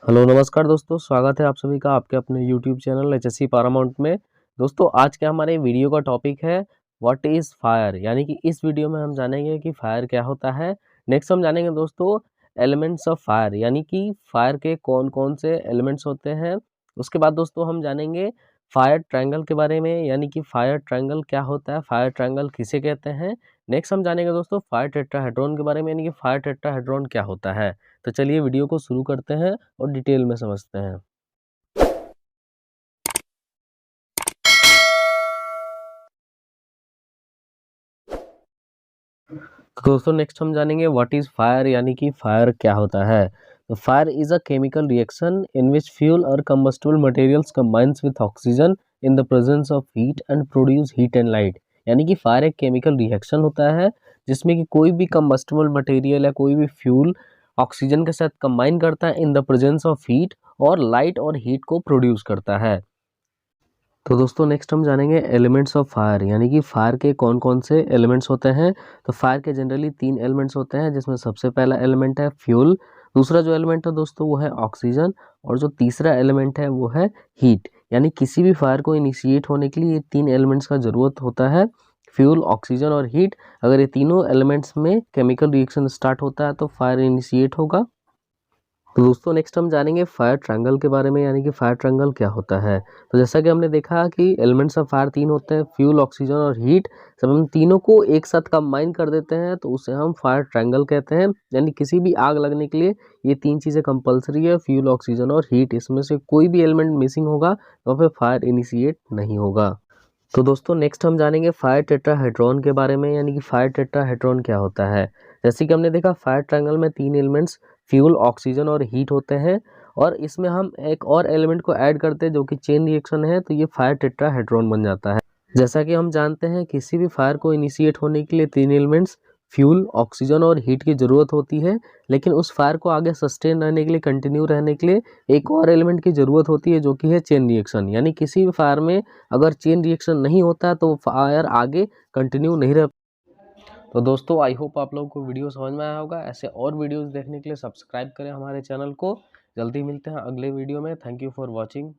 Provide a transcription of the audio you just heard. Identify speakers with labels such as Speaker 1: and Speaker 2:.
Speaker 1: Hello नमस्कार दोस्तों, स्वागत है आप सभी का आपके अपने यूट्यूब चैनल एचएससी पैरामाउंट में। दोस्तों आज के हमारे वीडियो का टॉपिक है व्हाट इज़ फायर, यानी कि इस वीडियो में हम जानेंगे कि फायर क्या होता है। नेक्स्ट हम जानेंगे दोस्तों एलिमेंट्स ऑफ फायर, यानी कि फायर के कौन कौन से एलिमेंट्स होते हैं। उसके बाद दोस्तों हम जानेंगे फायर ट्रायंगल के बारे में, यानी कि फायर ट्रायंगल क्या होता है, फायर ट्रायंगल किसे कहते हैं। नेक्स्ट हम जानेंगे दोस्तों फायर टेट्राहेड्रॉन के बारे में, यानी कि फायर टेट्राहेड्रॉन क्या होता है। तो चलिए वीडियो को शुरू करते हैं और डिटेल में समझते हैं। तो दोस्तों नेक्स्ट हम जानेंगे व्हाट इज फायर, यानी कि फायर क्या होता है। तो fire is a chemical reaction in which fuel और combustible materials combines with oxygen in the presence of heat and produce heat and light. यानी कि फायर एक केमिकल रिएक्शन होता है जिसमें कि कोई भी कंबस्टिबल मटेरियल या कोई भी फ्यूल ऑक्सीजन के साथ कंबाइन करता है इन द प्रेजेंस ऑफ हीट, और लाइट और हीट को प्रोड्यूस करता है। तो दोस्तों नेक्स्ट हम जानेंगे एलिमेंट्स ऑफ फायर, यानी कि फायर के कौन कौन से एलिमेंट्स होते हैं। तो फायर के जनरली 3 एलिमेंट्स होते हैं, जिसमें सबसे पहला एलिमेंट है फ्यूल, दूसरा जो एलिमेंट है दोस्तों वो है ऑक्सीजन, और जो तीसरा एलिमेंट है वो है हीट। यानी किसी भी फायर को इनिशिएट होने के लिए ये 3 एलिमेंट्स का ज़रूरत होता है, फ्यूल, ऑक्सीजन और हीट। अगर ये तीनों एलिमेंट्स में केमिकल रिएक्शन स्टार्ट होता है तो फायर इनिशिएट होगा। तो दोस्तों नेक्स्ट हम जानेंगे फायर ट्रायंगल के बारे में, यानी कि फायर ट्रायंगल क्या होता है। तो जैसा कि हमने देखा कि एलिमेंट्स ऑफ फायर 3 होते हैं, फ्यूल, ऑक्सीजन और हीट। जब हम तीनों को एक साथ कंबाइन कर देते हैं तो उसे हम फायर ट्रायंगल कहते हैं। यानी किसी भी आग लगने के लिए ये 3 चीज़ें कंपलसरी है, फ्यूल, ऑक्सीजन और हीट। इसमें से कोई भी एलिमेंट मिसिंग होगा तो फिर फायर इनिशिएट नहीं होगा। तो दोस्तों नेक्स्ट हम जानेंगे फायर टेट्राहेड्रॉन के बारे में, यानी कि फायर टेट्राहेड्रॉन क्या होता है। जैसे कि हमने देखा फायर ट्रायंगल में 3 एलिमेंट्स फ्यूल, ऑक्सीजन और हीट होते हैं, और इसमें हम एक और एलिमेंट को ऐड करते हैं जो कि चेन रिएक्शन है, तो ये फायर टेट्राहेड्रॉन बन जाता है। जैसा कि हम जानते हैं किसी भी फायर को इनिशिएट होने के लिए 3 एलिमेंट्स फ्यूल, ऑक्सीजन और हीट की ज़रूरत होती है, लेकिन उस फायर को आगे सस्टेन रहने के लिए, कंटिन्यू रहने के लिए एक और एलिमेंट की ज़रूरत होती है जो कि है चेन रिएक्शन। यानी किसी भी फायर में अगर चेन रिएक्शन नहीं होता है तो फायर आगे कंटिन्यू नहीं रह। तो दोस्तों आई होप आप लोगों को वीडियो समझ में आया होगा। ऐसे और वीडियोस देखने के लिए सब्सक्राइब करें हमारे चैनल को। जल्दी मिलते हैं अगले वीडियो में। Thank you for watching.